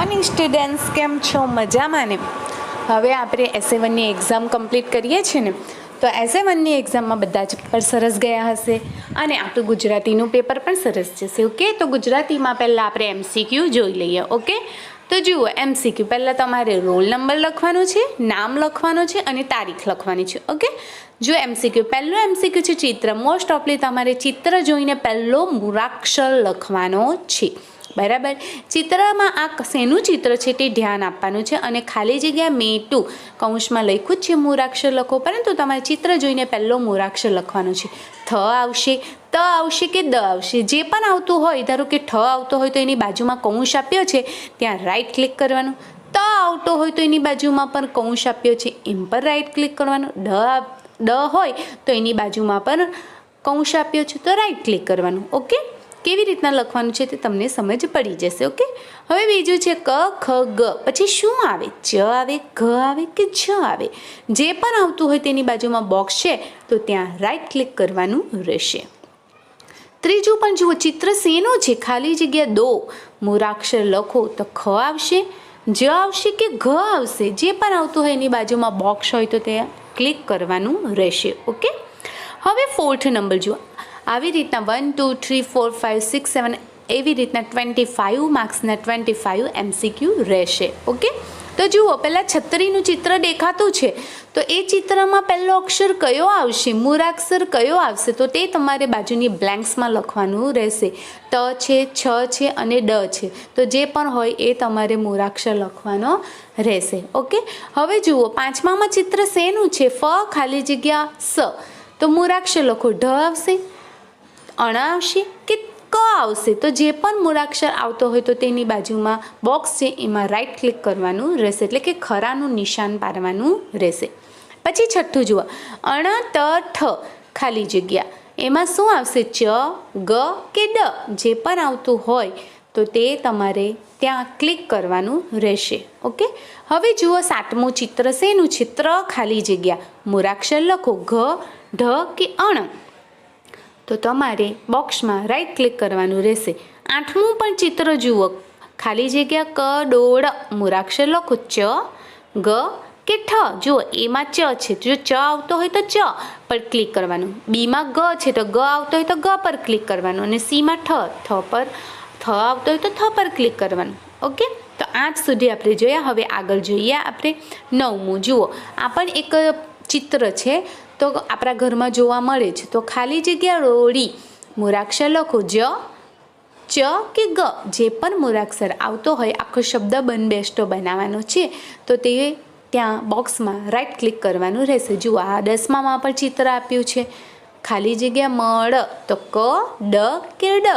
Morning students, કેમ છો? મજામાં ને? હવે આપણે એસે1ની એક્ઝામ કમ્પ્લીટ કરીએ છીએ ને, તો એસે1ની એક્ઝામમાં બધા જ પેપર સરસ ગયા હશે અને આપણું ગુજરાતીનું પેપર પણ સરસ જશે. ઓકે, તો ગુજરાતીમાં પહેલાં આપણે એમસીક્યુ જોઈ લઈએ. ઓકે, તો જુઓ, એમસીક્યુ પહેલાં તમારે રોલ નંબર લખવાનો છે, નામ લખવાનું છે અને તારીખ લખવાની છે. ઓકે, જો એમસીક્યુ પહેલો એમસીક્યુ છે ચિત્ર. મોસ્ટ ઓફલી તમારે ચિત્ર જોઈને પહેલો મૂળાક્ષર લખવાનો છે. બરાબર, ચિત્રમાં આ શેનું ચિત્ર છે તે ધ્યાન આપવાનું છે અને ખાલી જગ્યા મેં કૌંસમાં લખ્યું જ છે મૂળાક્ષર લખો, પરંતુ તમારે ચિત્ર જોઈને પહેલો મૂળાક્ષર લખવાનો છે. થ આવશે, ત આવશે કે દ આવશે, જે પણ આવતું હોય. ધારો કે ઠ આવતો હોય તો એની બાજુમાં કૌંસ આપ્યો છે, ત્યાં રાઈટ ક્લિક કરવાનું. ત આવતો હોય તો એની બાજુમાં પણ કૌંસ આપ્યો છે, એમ પર રાઈટ ક્લિક કરવાનું. ડ હોય તો એની બાજુમાં પણ કૌંસ આપ્યો છે, તો રાઈટ ક્લિક કરવાનું. ઓકે, કેવી રીતના લખવાનું છે તે તમને સમજ પડી જશે. ઓકે, હવે બીજું છે ક ખ ગ. પછી શું આવે? ચ આવે, ઘ આવે કે જ આવે. જે પણ આવતું હોય તેની બાજુમાં બોક્સ છે, તો ત્યાં રાઈટ ક્લિક કરવાનું રહેશે. ત્રીજું પણ જુઓ, ચિત્ર શેનું છે? ખાલી જગ્યા દો, મૂળાક્ષર લખો. તો ખ આવશે, જ આવશે કે ઘ આવશે. જે પણ આવતું હોય એની બાજુમાં બોક્સ હોય તો ત્યાં ક્લિક કરવાનું રહેશે. ઓકે, હવે 4th નંબર જુઓ. આવી રીતના 1 2 3 4 5 6 7 એવી રીતના 25 માર્ક્સના 25 એમસીક્યુ રહેશે. ઓકે, તો જુઓ, પહેલાં છત્રીનું ચિત્ર દેખાતું છે, તો એ ચિત્રમાં પહેલો અક્ષર કયો આવશે? મૂળાક્ષર કયો આવશે? તો તે તમારે બાજુની બ્લેન્ક્સમાં લખવાનું રહેશે. ત છે, છ છે અને ડ છે, તો જે પણ હોય એ તમારે મૂળાક્ષર લખવાનો રહેશે. ઓકે, હવે જુઓ, 5મામાં ચિત્ર શેનું છે? ફ ખાલી જગ્યા સ. તો મૂળાક્ષર લખો. ઢ આવશે, અણ આવશે કે ક આવશે. તો જે પણ મૂળાક્ષર આવતો હોય તો તેની બાજુમાં બોક્સ છે, એમાં રાઈટ ક્લિક કરવાનું રહેશે, એટલે કે ખરાનું નિશાન પાડવાનું રહેશે. પછી 6થું જુઓ, અણ ત ઠ ખાલી જગ્યા. એમાં શું આવશે? ચ, ગ કે ડ. જે પણ આવતું હોય તો તે તમારે ત્યાં ક્લિક કરવાનું રહેશે. ઓકે, હવે જુઓ, 7મું ચિત્ર શેનું છે? ત્ર ખાલી જગ્યા. મૂળાક્ષર લખો. ઘ, ઢ કે અણ. તો તમારે બોક્સમાં રાઈટ ક્લિક કરવાનું રહેશે. 8મું પણ ચિત્ર જુઓ, ખાલી જગ્યા ક ડોળ. મૂળાક્ષર લખો. ચ, ગ કે ઠ. જુઓ, એમાં ચ છે, જો ચ આવતો હોય તો ચ પર ક્લિક કરવાનું. બીમાં ગ છે તો ગ આવતો હોય તો ગ પર ક્લિક કરવાનું. અને સીમાં ઠ આવતો હોય તો થ પર ક્લિક કરવાનું. ઓકે, તો 8 સુધી આપણે જોયા. હવે આગળ જોઈએ આપણે 9મું. જુઓ, આ પણ એક ચિત્ર છે, તો આપણા ઘરમાં જોવા મળે છે. તો ખાલી જગ્યા રોડી. મૂળાક્ષર લખો. જ, ચ કે ગ. જે પણ મૂળાક્ષર આવતો હોય, આખો શબ્દ બંધબેસતો બનાવવાનો છે, તો તે ત્યાં બોક્સમાં રાઈટ ક્લિક કરવાનું રહેશે. જુઓ, આ 10મામાં પણ ચિત્ર આપ્યું છે. ખાલી જગ્યા મળ. તો ક, ડ કે ડ.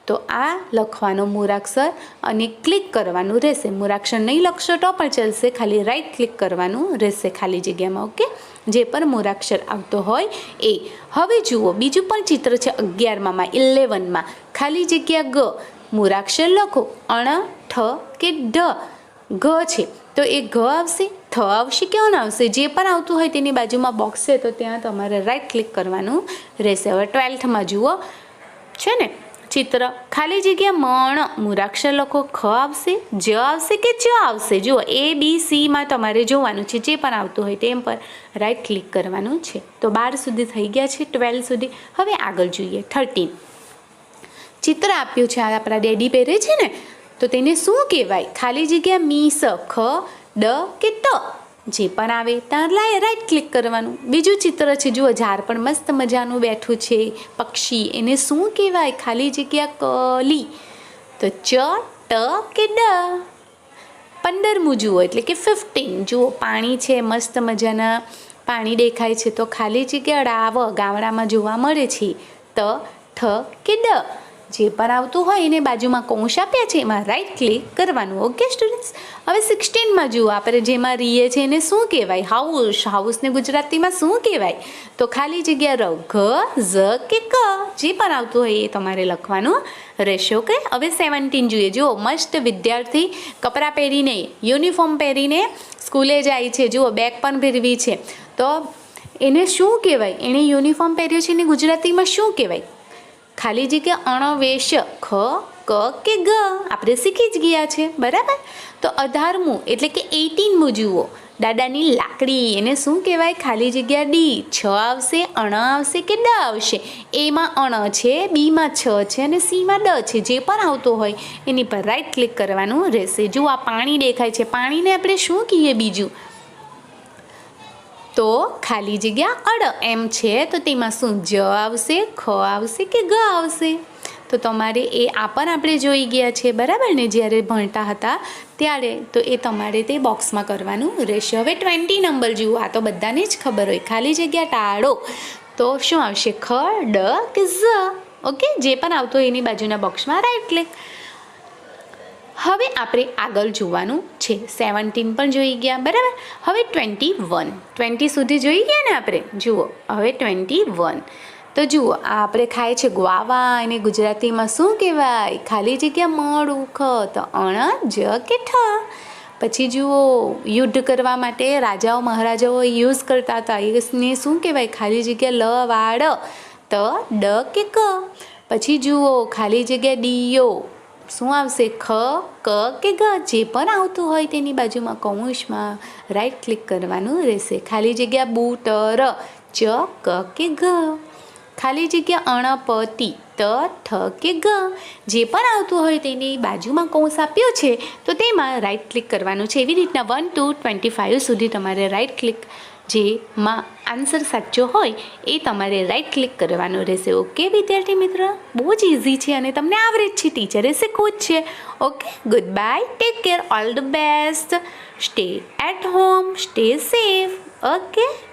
તો આ લખવાનો મૂળાક્ષર અને ક્લિક કરવાનું રહેશે. મૂળાક્ષર નહીં લખશો તો પણ ચાલશે, ખાલી રાઈટ ક્લિક કરવાનું રહેશે ખાલી જગ્યામાં. ઓકે, જે પણ મૂળાક્ષર આવતો હોય એ. હવે જુઓ, બીજું પણ ચિત્ર છે 11મામાં 11માં. ખાલી જગ્યા ગ. મૂળાક્ષર લખો. અણ, ઠ કે ઢ. ઘ છે, તો એ ઘ આવશે, થ આવશે કે અણ આવશે. જે પણ આવતું હોય તેની બાજુમાં બોક્સ છે, તો ત્યાં તમારે રાઈટ ક્લિક કરવાનું રહેશે. હવે 12થમાં જુઓ છે ને ચિત્ર, ખાલી જગ્યા મણ. મૂળાક્ષર લખો. ખ આવશે, જ આવશે કે ચ આવશે. જુઓ, એ બી સીમાં તમારે જોવાનું છે, જે પણ આવતું હોય તેમ પર રાઈટ ક્લિક કરવાનું છે. તો 12 સુધી થઈ ગયા છે, 12 સુધી. હવે આગળ જોઈએ 13. ચિત્ર આપ્યું છે, આ આપણા ડેડી પહેરે છે ને, તો તેને શું કહેવાય? ખાલી જગ્યા મીસ. ખ, ડ કે ટ. જે પણ આવે ત્યાં રાઈટ ક્લિક કરવાનું. બીજું ચિત્ર છે, જુઓ, ઝાડ પણ મસ્ત મજાનું બેઠું છે, પક્ષી. એને શું કહેવાય? ખાલી જગ્યા કલી. તો ચ, ટ કે ડ. 15મું જુઓ, એટલે કે 15. જુઓ, પાણી છે, મસ્ત મજાના પાણી દેખાય છે, તો ખાલી જગ્યા ડાવ. ગામડામાં જોવા મળે છે. ત, ઠ કે ડ. જે પણ આવતું હોય એને બાજુમાં કૌંસ આપ્યા છે, એમાં રાઈટ ક્લિક કરવાનું. ઓકે સ્ટુડન્ટ્સ, હવે 16માં જુઓ, આપણે જેમાં રહીએ છીએ એને શું કહેવાય? હાઉસ. હાઉસને ગુજરાતીમાં શું કહેવાય? તો ખાલી જગ્યા ર. ઘ, ઝ કે ક. જે પણ આવતું હોય એ તમારે લખવાનું રહેશે. ઓકે, હવે 17 જોઈએ. જુઓ, મસ્ત વિદ્યાર્થી કપડાં પહેરીને, યુનિફોર્મ પહેરીને સ્કૂલે જાય છે. જુઓ, બેગ પણ ભેરવી છે, તો એને શું કહેવાય? એણે યુનિફોર્મ પહેર્યો છે, એને ગુજરાતીમાં શું કહેવાય? ખાલી જગ્યા અણવેશ. ખ, ક કે ગ આપણે શીખી જ ગયા છે, બરાબર. તો 18મું એટલે કે 18મું જુઓ, દાદાની લાકડી, એને શું કહેવાય? ખાલી જગ્યા ડી. છ આવશે, અણ આવશે કે ડ આવશે? એમાં અણ છે, બીમાં છ છે અને સીમાં ડ છે. જે પણ આવતો હોય એની પર રાઈટ ક્લિક કરવાનું રહેશે. જુઓ આ પાણી દેખાય છે, પાણીને આપણે શું કહીએ બીજું? તો ખાલી જગ્યા અડ એમ છે, તો તેમાં શું જ આવશે, ખ આવશે કે ગ આવશે? તો તમારે એ આ પણ આપણે જોઈ ગયા છે, બરાબર ને, જ્યારે ભણતા હતા ત્યારે. તો એ તમારે તે બોક્સમાં કરવાનું રહેશે. હવે 20 નંબર જુઓ, આ તો બધાને જ ખબર હોય, ખાલી જગ્યા ટાળો. તો શું આવશે? ખ, ડ કે ઝ? ઓકે, જે પણ આવતો હોય એની બાજુના બોક્સમાં રાઈટ ક્લિક. હવે આપણે આગળ જોવાનું છે. 17 પણ જોઈ ગયા, બરાબર. હવે 21, 20 સુધી જોઈ ગયા ને આપણે. જુઓ હવે 21. તો જુઓ આ આપણે ખાય છે ગ્વાવા, એને ગુજરાતીમાં શું કહેવાય? ખાલી જગ્યા મળું ખ, તો અણ જ કે ઠ. પછી જુઓ યુદ્ધ કરવા માટે રાજાઓ મહારાજાઓ યુઝ કરતા હતા, એને શું કહેવાય? ખાલી જગ્યા લ વાડ, તો ડ કે ક. પછી જુઓ ખાલી જગ્યા ડીયો, શું આવશે? ખ, ક કે ગ? જે પણ આવતું હોય તેની બાજુમાં કૌંસમાં રાઈટ ક્લિક કરવાનું રહેશે. ખાલી જગ્યા બુટર, ચ ક કે ગ? ખાલી જગ્યા અણપતિ, ત ઠ કે ગ? જે પણ આવતું હોય તેની બાજુમાં કૌંસ આપ્યો છે, તો તેમાં રાઈટ ક્લિક કરવાનું છે. એવી રીતના 1 to 25 સુધી તમારે રાઈટ ક્લિક, જેમાં આન્સર સાચો હોય એ તમારે રાઈટ ક્લિક કરવાનું રહેશે. ઓકે વિદ્યાર્થી મિત્ર, બહુ જ ઇઝી છે અને તમને આવડે જ છે, ટીચરે શીખવું જ છે. Okay, goodbye, take care, all the best, stay at home, stay safe. Okay.